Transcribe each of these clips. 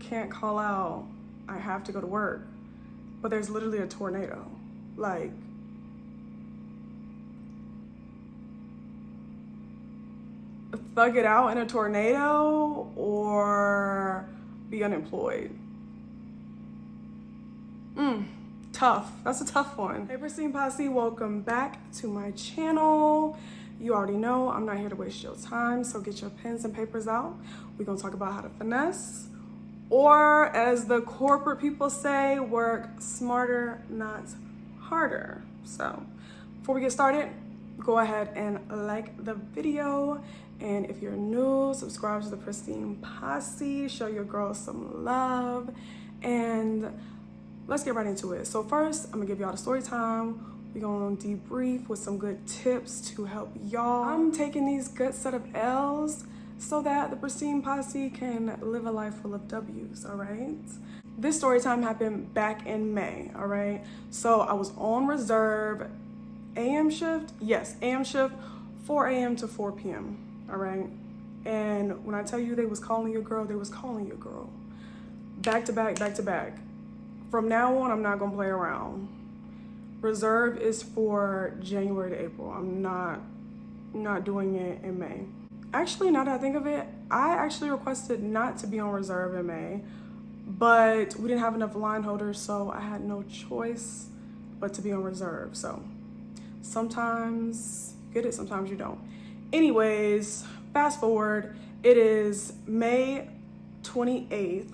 can't call out. I have to go to work. But there's literally a tornado. Like, thug it out in a tornado or be unemployed. Tough. That's a tough one. Hey, Pristine Posse, welcome back to my channel. You already know I'm not here to waste your time, so get your pens and papers out. We're gonna talk about how to finesse, or as the corporate people say, work smarter, not harder. So before we get started, go ahead and like the video. And if you're new, subscribe to the Pristine Posse, show your girls some love, and let's get right into it. So first, I'm gonna give y'all the story time. We're gonna debrief with some good tips to help y'all. I'm taking these good set of L's so that the Pristine Posse can live a life full of W's, all right? This story time happened back in May, all right? So I was on reserve AM shift, yes, AM shift, 4 a.m. to 4 p.m., all right? And when I tell you they was calling your girl, they was calling your girl. Back to back, back to back. From now on, I'm not gonna play around. Reserve is for January to April. I'm not doing it in May. Actually, now that I think of it, I actually requested not to be on reserve in May, but we didn't have enough line holders, so I had no choice but to be on reserve. So sometimes you get it, sometimes you don't. Anyways, fast forward, it is May 28th,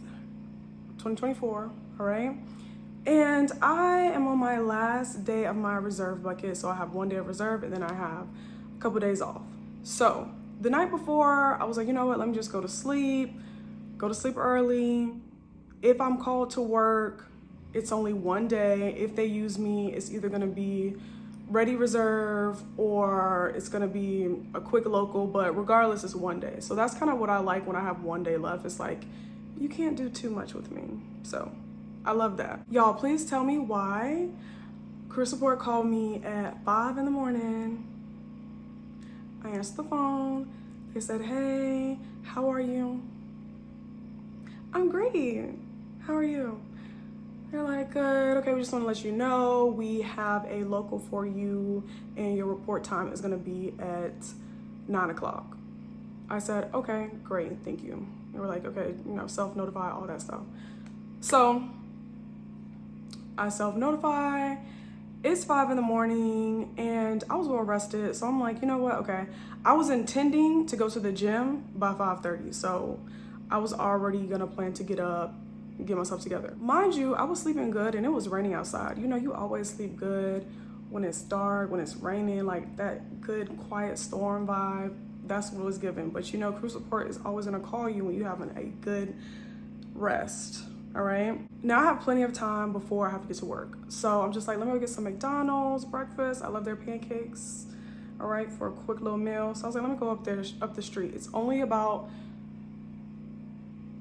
2024, all right? And I am on my last day of my reserve bucket. So I have 1 day of reserve and then I have a couple days off. So the night before, I was like, you know what, let me just go to sleep early. If I'm called to work, it's only 1 day. If they use me, it's either gonna be ready reserve or it's gonna be a quick local, but regardless, it's 1 day. So that's kind of what I like when I have 1 day left. It's like, you can't do too much with me. So I love that. Y'all, please tell me why crew support called me at 5 in the morning. I answered the phone. They said, hey, how are you? I'm great. How are you? They're like, good. Okay, we just want to let you know we have a local for you and your report time is going to be at 9 o'clock. I said, okay, great. Thank you. They were like, okay, you know, self-notify, all that stuff. So I self-notify. It's 5 in the morning and I was well rested. So I'm like, you know what? Okay. I was intending to go to the gym by 5:30. So I was already gonna plan to get up, get myself together. Mind you, I was sleeping good and it was raining outside. You know, you always sleep good when it's dark, when it's raining, like that good quiet storm vibe. That's what it was given. But you know, crew support is always gonna call you when you're having a good rest. All right. Now I have plenty of time before I have to get to work. So I'm just like, let me go get some McDonald's breakfast. I love their pancakes. All right, for a quick little meal. So I was like, let me go up there, up the street. It's only about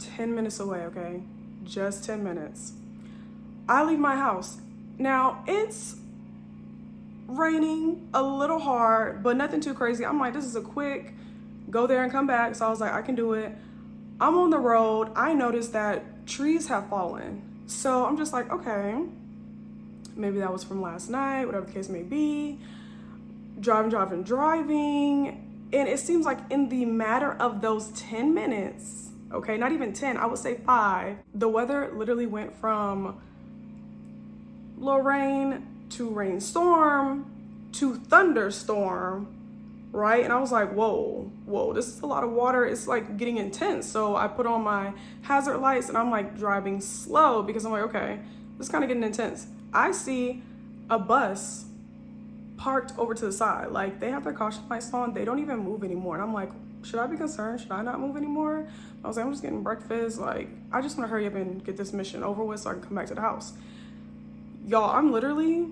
10 minutes away, okay? Just 10 minutes. I leave my house. Now it's raining a little hard, but nothing too crazy. I'm like, this is a quick go there and come back. So I was like, I can do it. I'm on the road. I noticed that trees have fallen. So I'm just like, okay, maybe that was from last night, whatever the case may be. Driving. And it seems like in the matter of those 10 minutes, okay, not even 10, I would say 5, the weather literally went from low rain to rainstorm to thunderstorm, right? And I was like, whoa, this is a lot of water. It's like getting intense. So I put on my hazard lights and I'm like driving slow because I'm like, okay, this is kind of getting intense. I see a bus parked over to the side. Like they have their caution lights on. They don't even move anymore. And I'm like, should I be concerned? Should I not move anymore? I was like, I'm just getting breakfast. Like, I just want to hurry up and get this mission over with so I can come back to the house. Y'all, I'm literally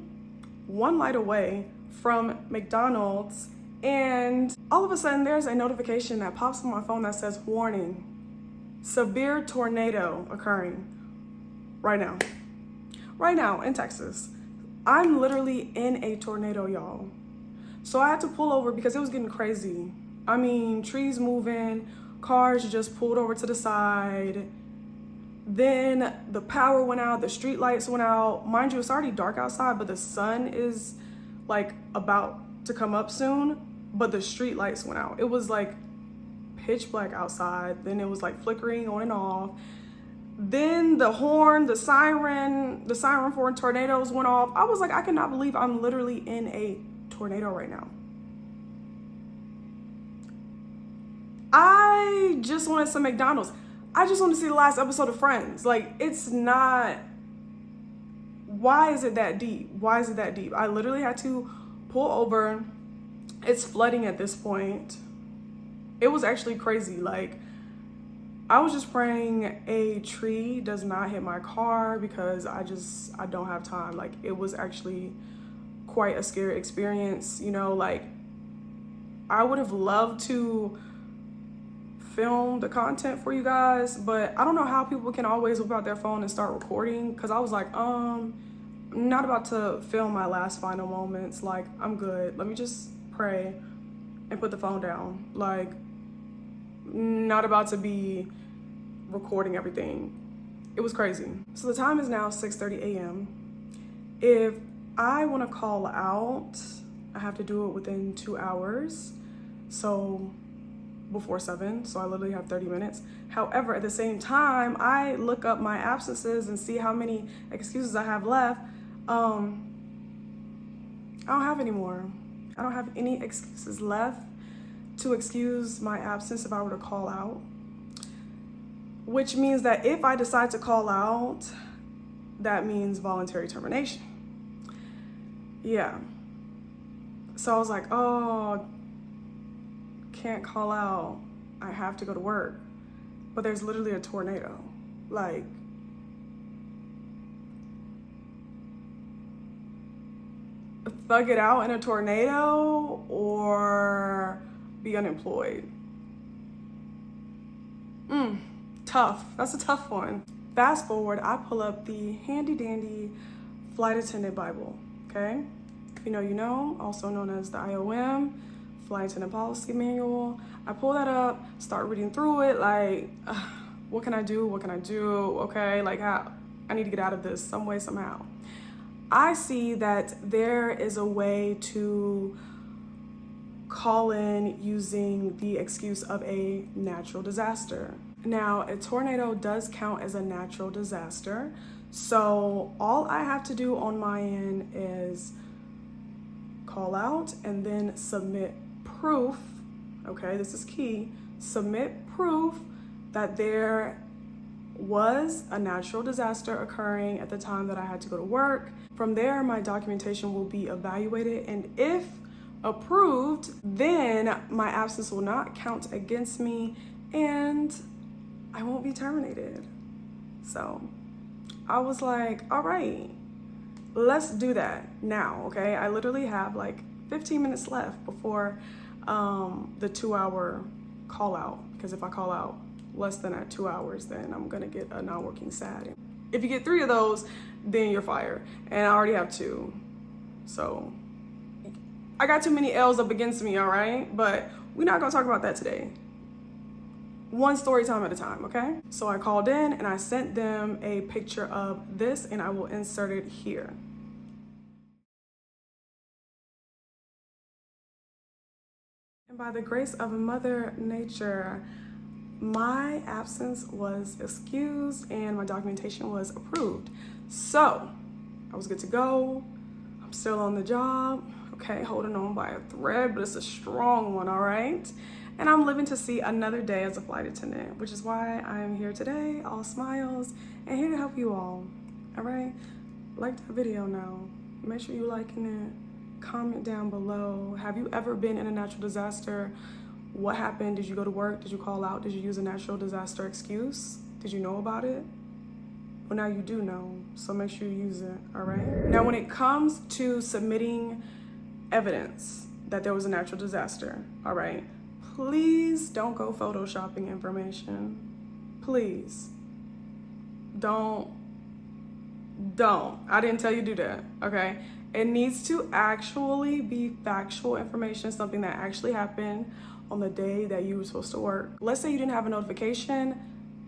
1 light away from McDonald's. And all of a sudden there's a notification that pops on my phone that says, warning, severe tornado occurring right now in Texas. I'm literally in a tornado, y'all. So I had to pull over because it was getting crazy. I mean, trees moving, cars just pulled over to the side. Then the power went out, the street lights went out. Mind you, it's already dark outside, but the sun is like about to come up soon, but the street lights went out. It was like pitch black outside. Then it was like flickering on and off. Then the horn, the siren for tornadoes went off. I was like, I cannot believe I'm literally in a tornado right now. I just wanted some McDonald's. I just want to see the last episode of Friends. Like, it's not, why is it that deep? Why is it that deep? I literally had to pull over. It's flooding at this point. It was actually crazy. Like, I was just praying a tree does not hit my car because I don't have time. Like, it was actually quite a scary experience. You know, like, I would have loved to film the content for you guys, but I don't know how people can always whip out their phone and start recording, because I was like, I'm not about to film my last final moments. Like, I'm good. Let me just pray and put the phone down. Like, not about to be recording everything. It was crazy. So the time is now 6:30 a.m. If I want to call out, I have to do it within 2 hours. So before 7, so I literally have 30 minutes. However, at the same time, I look up my absences and see how many excuses I have left. I don't have any more. I don't have any excuses left to excuse my absence if I were to call out. Which means that if I decide to call out, that means voluntary termination. Yeah. So I was like, oh, can't call out. I have to go to work. But there's literally a tornado. Like, thug it out in a tornado or be unemployed. Tough. That's a tough one. Fast forward, I pull up the handy dandy flight attendant Bible. Okay? If you know, you know, also known as the IOM, Flight Attendant Policy Manual. I pull that up, start reading through it, like, what can I do? What can I do? Okay, like, how I need to get out of this some way, somehow. I see that there is a way to call in using the excuse of a natural disaster. Now, a tornado does count as a natural disaster, so all I have to do on my end is call out and then submit proof. Okay, this is key. Submit proof that there was a natural disaster occurring at the time that I had to go to work. From there, my documentation will be evaluated, and if approved, then my absence will not count against me and I won't be terminated. So I was like, all right, let's do that now. Okay, I literally have like 15 minutes left before the 2-hour call out, because if I call out less than at 2 hours, then I'm gonna get a non-working SAT. If you get 3 of those, then you're fired, and I already have 2. So I got too many L's up against me, all right? But we're not gonna talk about that today. One story time at a time, okay? So I called in and I sent them a picture of this, and I will insert it here. And by the grace of Mother Nature, my absence was excused and my documentation was approved. So I was good to go. I'm still on the job. Okay, holding on by a thread, but it's a strong one, all right? And I'm living to see another day as a flight attendant, which is why I am here today, all smiles, and here to help you all right? Like the video now. Make sure you're liking it. Comment down below. Have you ever been in a natural disaster? What happened? Did you go to work? Did you call out? Did you use a natural disaster excuse? Did you know about it? Well, now you do know, so make sure you use it, all right? Now, when it comes to submitting evidence that there was a natural disaster, all right, please don't go photoshopping information. Please. Don't. I didn't tell you to do that, okay? It needs to actually be factual information, something that actually happened on the day that you were supposed to work. Let's say you didn't have a notification,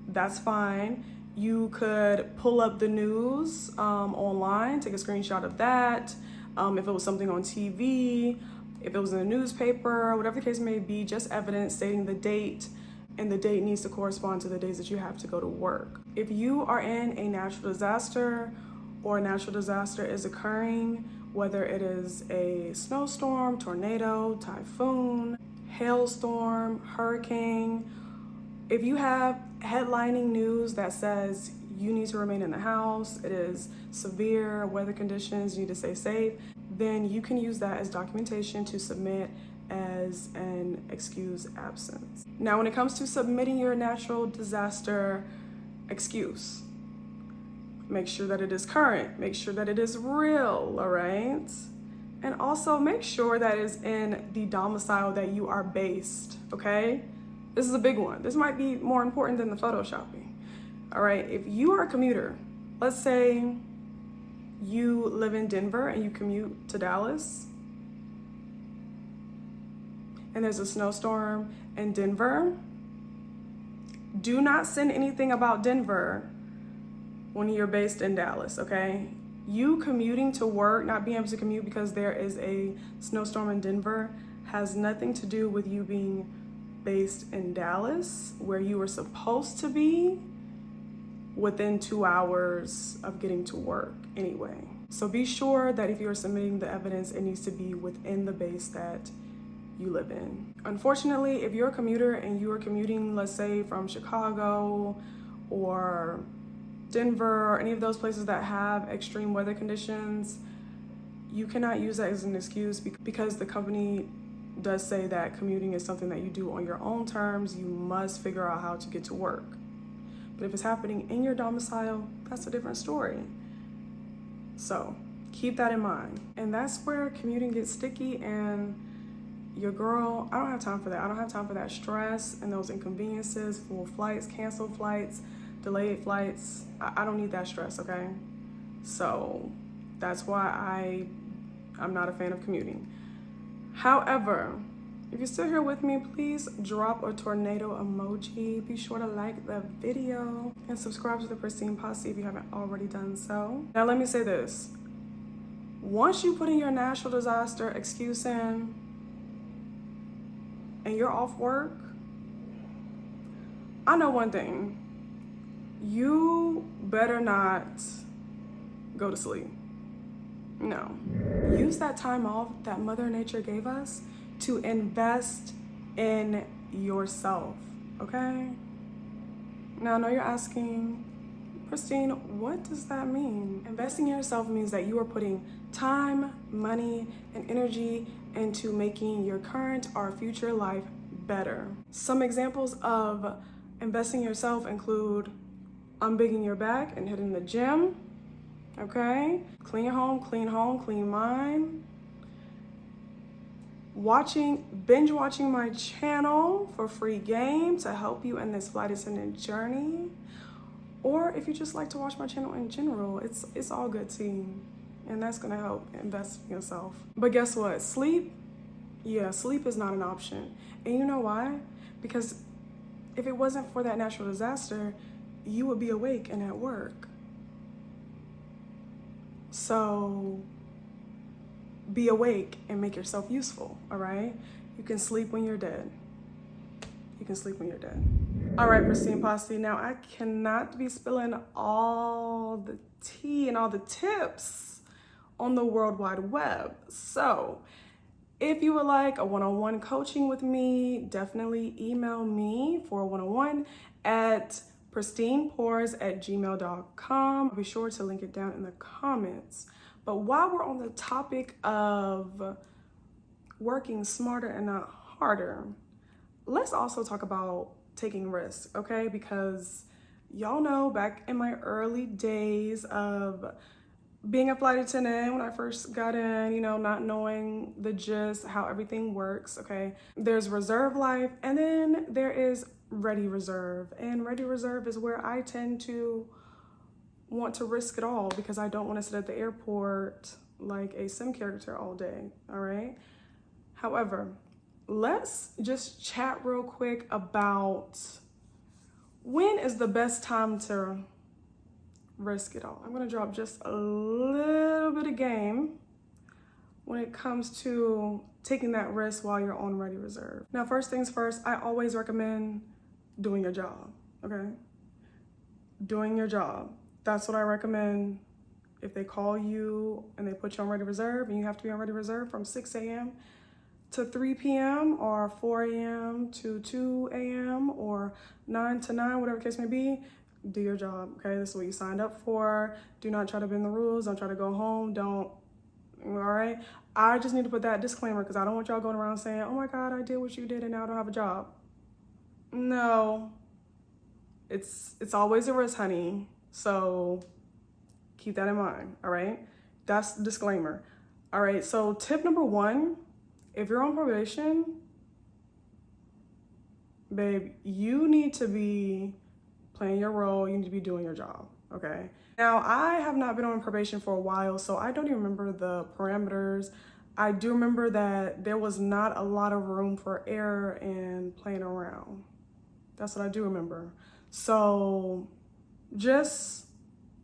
that's fine. You could pull up the news online, take a screenshot of that. If it was something on TV, if it was in a newspaper, whatever the case may be, just evidence stating the date, and the date needs to correspond to the days that you have to go to work. If you are in a natural disaster or a natural disaster is occurring, whether it is a snowstorm, tornado, typhoon, hailstorm, hurricane, if you have headlining news that says you need to remain in the house, it is severe weather conditions, you need to stay safe, then you can use that as documentation to submit as an excuse absence. Now, when it comes to submitting your natural disaster excuse, make sure that it is current, make sure that it is real, all right? And also make sure that it's in the domicile that you are based, okay? This is a big one. This might be more important than the photoshopping, all right? If you are a commuter, let's say you live in Denver and you commute to Dallas, and there's a snowstorm in Denver, do not send anything about Denver when you're based in Dallas, okay? You commuting to work, not being able to commute because there is a snowstorm in Denver, has nothing to do with you being based in Dallas, where you were supposed to be within 2 hours of getting to work anyway. So be sure that if you're submitting the evidence, it needs to be within the base that you live in. Unfortunately, if you're a commuter and you are commuting, let's say from Chicago or Denver or any of those places that have extreme weather conditions, you cannot use that as an excuse because the company does say that commuting is something that you do on your own terms. You must figure out how to get to work. But if it's happening in your domicile, that's a different story. So keep that in mind. And that's where commuting gets sticky, and your girl, I don't have time for that. I don't have time for that stress and those inconveniences, full flights, canceled flights, delayed flights. I don't need that stress, okay? So that's why I'm not a fan of commuting. However, if you're still here with me, please drop a tornado emoji. Be sure to like the video and subscribe to the Pristine Posse if you haven't already done so. Now let me say this. Once you put in your natural disaster excuse in and you're off work, I know one thing. You better not go to sleep. No. Use that time off that Mother Nature gave us to invest in yourself, okay? Now I know you're asking, Pristine, what does that mean? Investing in yourself means that you are putting time, money, and energy into making your current or future life better. Some examples of investing in yourself include unbigging your back and hitting the gym, okay? Clean home, clean mind. Binge watching my channel for free game to help you in this flight attendant journey. Or if you just like to watch my channel in general, it's all good too. And that's gonna help invest in yourself. But guess what? Sleep is not an option. And you know why? Because if it wasn't for that natural disaster, you would be awake and at work. So be awake and make yourself useful, all right? You can sleep when you're dead. You can sleep when you're dead. All right, Pristine Posse, now I cannot be spilling all the tea and all the tips on the World Wide Web. So if you would like a one-on-one coaching with me, definitely email me for a one-on-one at pristinepores@gmail.com. I'll be sure to link it down in the comments. But while we're on the topic of working smarter and not harder, let's also talk about taking risks, okay? Because y'all know back in my early days of being a flight attendant, when I first got in, not knowing the gist, how everything works, okay? There's reserve life, and then there is ready reserve. And ready reserve is where I tend to want to risk it all because I don't want to sit at the airport like a sim character all day, all right? However, let's just chat real quick about when is the best time to risk it all. I'm gonna drop just a little bit of game when it comes to taking that risk while you're on ready reserve. Now, first things first, I always recommend doing your job, okay? Doing your job. That's what I recommend. If they call you and they put you on ready reserve and you have to be on ready reserve from 6 a.m. to 3 p.m. or 4 a.m. to 2 a.m. or 9 to 9, whatever the case may be, do your job, okay? This is what you signed up for. Do not try to bend the rules. Don't try to go home. Don't, all right? I just need to put that disclaimer because I don't want y'all going around saying, oh my God, I did what you did and now I don't have a job. No, it's always a risk, honey. So keep that in mind, all right? That's the disclaimer. All right, so tip number 1, if you're on probation, babe, you need to be playing your role. You need to be doing your job, okay? Now, I have not been on probation for a while, so I don't even remember the parameters. I do remember that there was not a lot of room for error and playing around. That's what I do remember. So just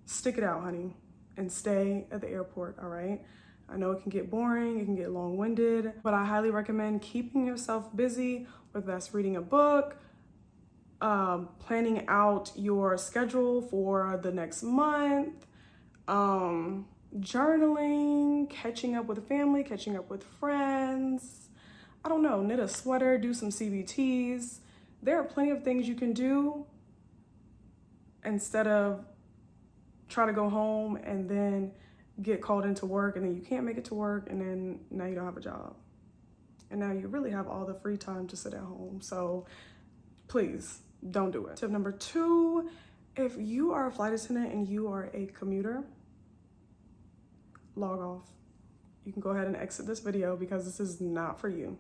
stick it out, honey, and stay at the airport, all right? I know it can get boring, it can get long-winded, but I highly recommend keeping yourself busy, whether that's reading a book, planning out your schedule for the next month, journaling, catching up with family, catching up with friends. I don't know, knit a sweater, do some CBTs. There are plenty of things you can do instead of try to go home and then get called into work and then you can't make it to work and then now you don't have a job. And now you really have all the free time to sit at home. So please don't do it. Tip number 2, if you are a flight attendant and you are a commuter, log off. You can go ahead and exit this video because this is not for you.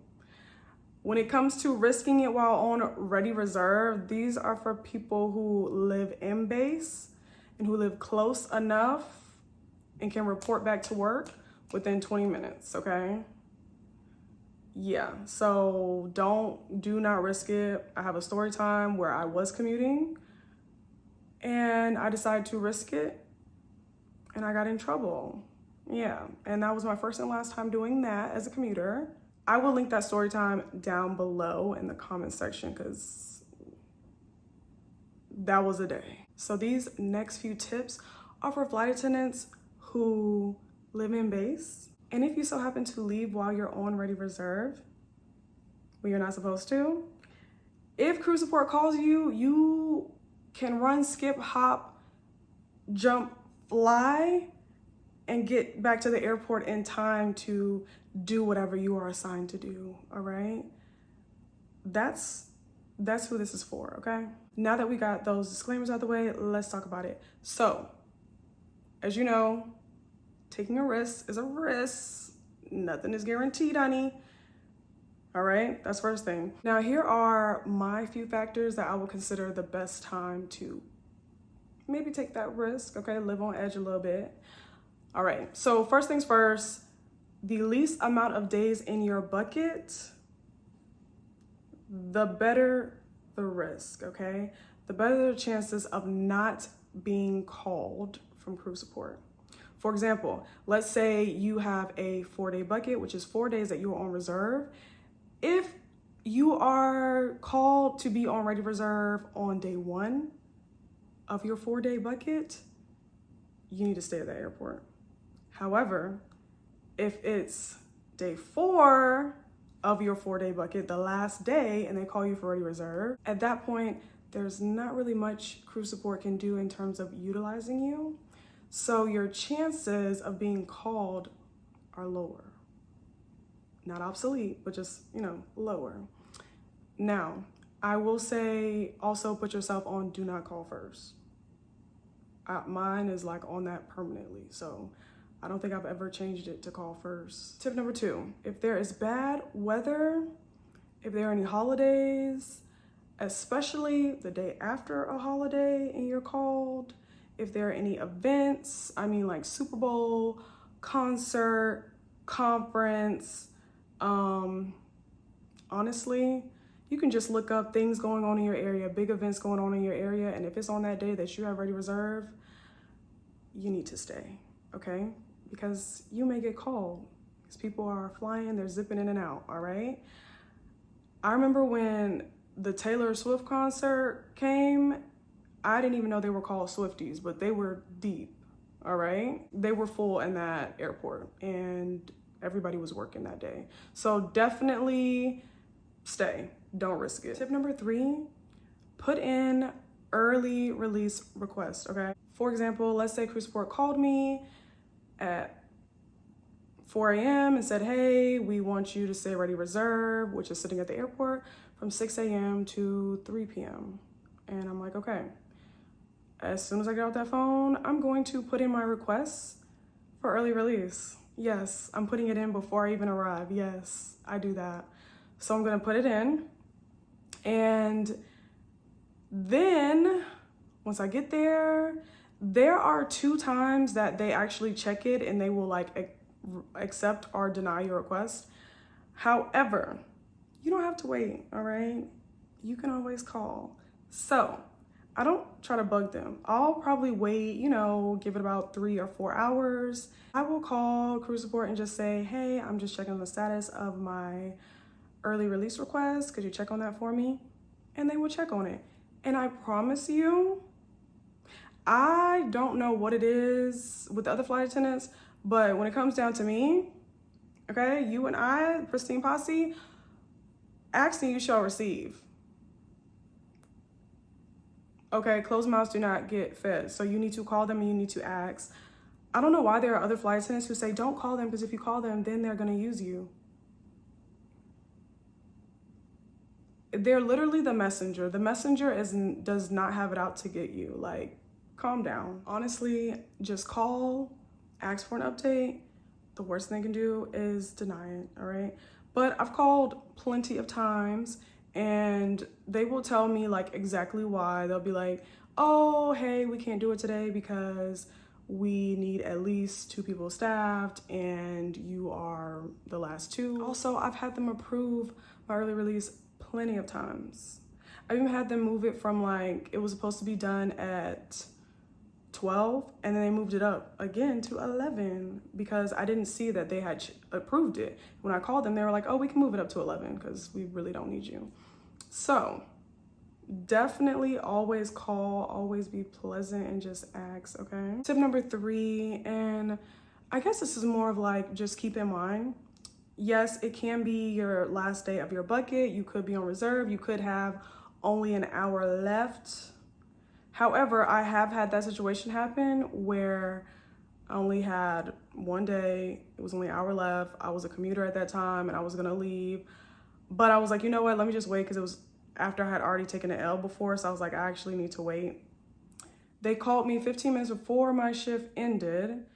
When it comes to risking it while on ready reserve, these are for people who live in base and who live close enough and can report back to work within 20 minutes, okay? Yeah, so do not risk it. I have a story time where I was commuting and I decided to risk it and I got in trouble. Yeah, and that was my first and last time doing that as a commuter. I will link that story time down below in the comment section because that was a day. So these next few tips are for flight attendants who live in base. And if you so happen to leave while you're on ready reserve, when you're not supposed to, if crew support calls you, you can run, skip, hop, jump, fly, and get back to the airport in time to do whatever you are assigned to do, all right? That's who this is for, okay? Now that we got those disclaimers out of the way, let's talk about it. So, as you know, taking a risk is a risk. Nothing is guaranteed, honey. All right, that's first thing. Now, here are my few factors that I will consider the best time to maybe take that risk, okay? Live on edge a little bit. All right, so first things first, the least amount of days in your bucket, the better the risk, okay? The better the chances of not being called from crew support. For example, let's say you have a 4-day bucket, which is 4 days that you are on reserve. If you are called to be on ready reserve on day 1 of your 4-day bucket, you need to stay at the airport. However, if it's day 4 of your 4-day bucket, the last day, and they call you for ready reserve, at that point, there's not really much crew support can do in terms of utilizing you. So your chances of being called are lower. Not obsolete, but just, lower. Now, I will say also put yourself on do not call first. Mine is like on that permanently, so I don't think I've ever changed it to call first. Tip number 2, if there is bad weather, if there are any holidays, especially the day after a holiday and you're called, if there are any events, like Super Bowl, concert, conference, honestly, you can just look up things going on in your area, big events going on in your area, and if it's on that day that you have ready reserve, you need to stay, okay? Because you may get called because people are flying, they're zipping in and out, all right? I remember when the Taylor Swift concert came, I didn't even know they were called Swifties, but they were deep, all right? They were full in that airport and everybody was working that day. So definitely stay, don't risk it. Tip number 3, put in early release requests, okay? For example, let's say crew support called me at 4 a.m. and said, hey, we want you to stay ready reserve, which is sitting at the airport, from 6 a.m. to 3 p.m. And I'm like, okay. As soon as I get off that phone, I'm going to put in my requests for early release. Yes, I'm putting it in before I even arrive. Yes, I do that. So I'm gonna put it in. And then once I get there, there are 2 times that they actually check it and they will like accept or deny your request. However, you don't have to wait, all right? You can always call. So I don't try to bug them. I'll probably wait, you know, give it about 3 or 4 hours. I will call crew support and just say, hey, I'm just checking the status of my early release request. Could you check on that for me? And they will check on it. And I promise you, I don't know what it is with the other flight attendants, but when it comes down to me, okay, you and I, pristine posse, asking you shall receive. Okay, closed mouths do not get fed. So you need to call them and you need to ask. I don't know why there are other flight attendants who say, don't call them, because if you call them, then they're gonna use you. They're literally the messenger. The messenger does not have it out to get you. Like, calm down. Honestly, just call, ask for an update. The worst thing they can do is deny it, all right? But I've called plenty of times and they will tell me like exactly why. They'll be like, oh, hey, we can't do it today because we need at least 2 people staffed and you are the last 2. Also, I've had them approve my early release plenty of times. I even had them move it from like, it was supposed to be done at 12 and then they moved it up again to 11 because I didn't see that they had approved it. When I called them, they were like, oh, we can move it up to 11 because we really don't need you. So definitely always call, always be pleasant and just ask, okay? Tip number 3, and I guess this is more of like, just keep in mind, yes, it can be your last day of your bucket. You could be on reserve. You could have only an hour left. However, I have had that situation happen where I only had 1 day. It was only an hour left. I was a commuter at that time and I was gonna leave. But I was like, you know what? Let me just wait, because it was after I had already taken an L before. So I was like, I actually need to wait. They called me 15 minutes before my shift ended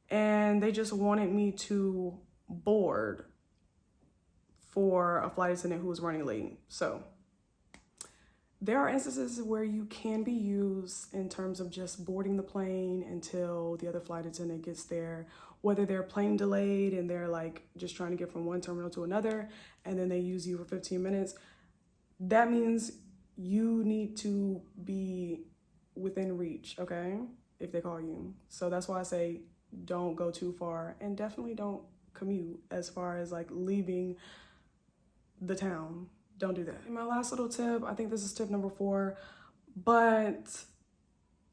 and they just wanted me to board for a flight attendant who was running late. So there are instances where you can be used in terms of just boarding the plane until the other flight attendant gets there, whether they're plane delayed and they're like just trying to get from one terminal to another and then they use you for 15 minutes. That means you need to be within reach, okay, if they call you. So that's why I say don't go too far and definitely don't commute as far as like leaving the town. Don't do that. And my last little tip, I think this is tip number 4, but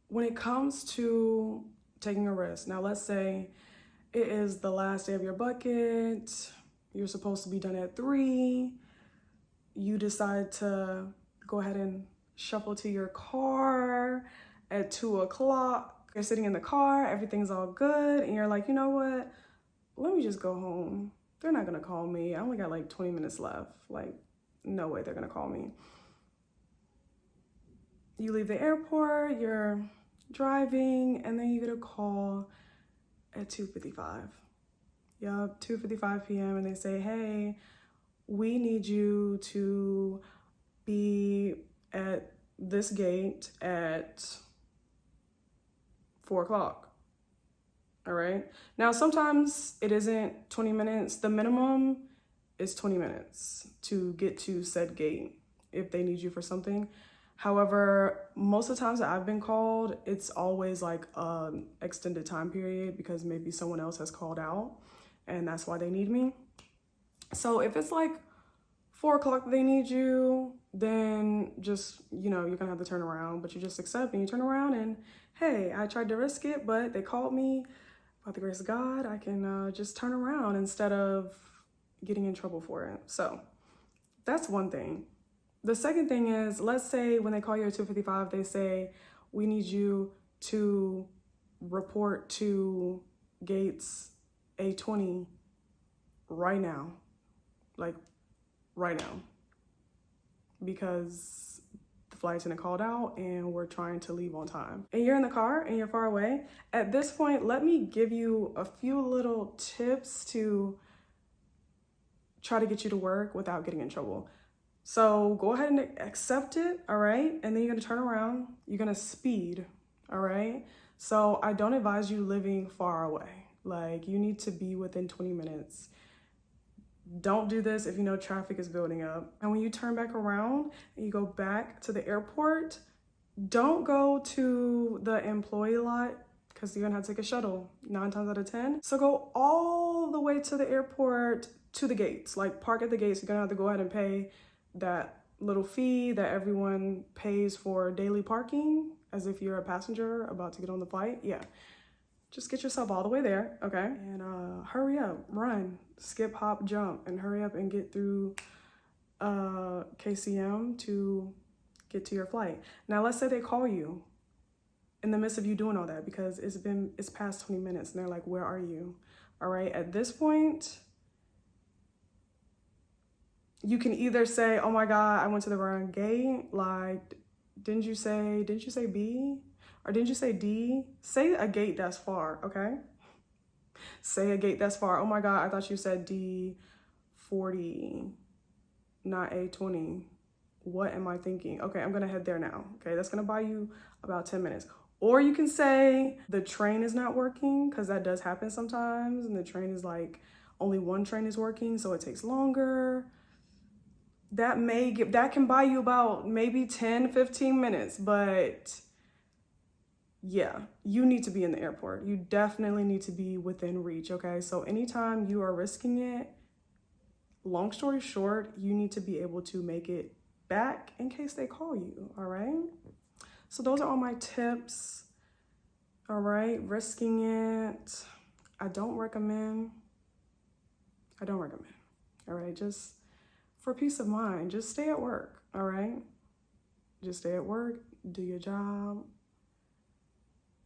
when it comes to taking a risk, now let's say it is the last day of your bucket, you're supposed to be done at 3, you decide to go ahead and shuffle to your car at 2 o'clock. You're sitting in the car, everything's all good, and you're like, you know what? Let me just go home. They're not gonna call me. I only got like 20 minutes left. Like, no way they're gonna call me. You leave the airport, you're driving, and then you get a call at 2:55. Yup, 2:55 p.m. and they say, hey, we need you to be at this gate at 4 o'clock. All right. Now, sometimes it isn't 20 minutes. The minimum is 20 minutes to get to said gate if they need you for something. However, most of the times that I've been called, it's always like an extended time period because maybe someone else has called out and that's why they need me. So if it's like 4 o'clock they need you, then just, you know, you're gonna have to turn around, but you just accept and you turn around and, hey, I tried to risk it, but they called me. By the grace of God, I can just turn around instead of getting in trouble for it. So that's one thing. The second thing is, let's say when they call you at 2:55, they say, we need you to report to gates A20 right now. Like, right now. Because the flight attendant called out and we're trying to leave on time. And you're in the car and you're far away. At this point, let me give you a few little tips to try to get you to work without getting in trouble. So go ahead and accept it, all right? And then you're gonna turn around, you're gonna speed, all right? So I don't advise you living far away. Like, you need to be within 20 minutes. Don't do this if you know traffic is building up. And when you turn back around and you go back to the airport, don't go to the employee lot because you're gonna have to take a shuttle 9 times out of 10. So go all the way to the airport to the gates, like park at the gates. You're gonna have to go ahead and pay that little fee that everyone pays for daily parking as if you're a passenger about to get on the flight. Yeah, just get yourself all the way there, okay? And hurry up, run, skip, hop, jump, and hurry up and get through KCM to get to your flight. Now, let's say they call you in the midst of you doing all that because it's past 20 minutes and they're like, where are you? All right, at this point, you can either say, oh my God, I went to the wrong gate. Like, didn't you say B? Or didn't you say D? Say a gate that's far, okay? Say a gate that's far. Oh my God, I thought you said D40, not A20. What am I thinking? Okay, I'm gonna head there now. Okay, that's gonna buy you about 10 minutes. Or you can say the train is not working, because that does happen sometimes. And the train is like, only one train is working, so it takes longer. That can buy you about maybe 10, 15 minutes, but yeah, you need to be in the airport. You definitely need to be within reach, okay? So anytime you are risking it, long story short, you need to be able to make it back in case they call you, all right? So those are all my tips, all right? Risking it, I don't recommend, all right? Just for peace of mind, just stay at work, all right? Just stay at work, do your job,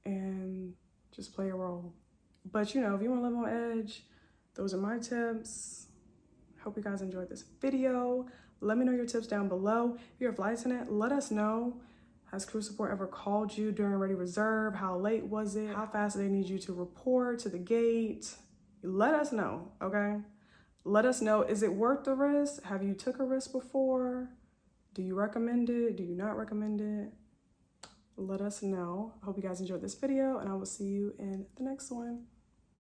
and just play a role. But you know, if you want to live on edge, those are my tips. Hope you guys enjoyed this video. Let me know your tips down below. If you're a flight attendant, let us know. Has crew support ever called you during ready reserve? How late was it? How fast do they need you to report to the gate? Let us know, okay? Let us know, is it worth the risk? Have you took a risk before? Do you recommend it? Do you not recommend it? Let us know. I hope you guys enjoyed this video and I will see you in the next one.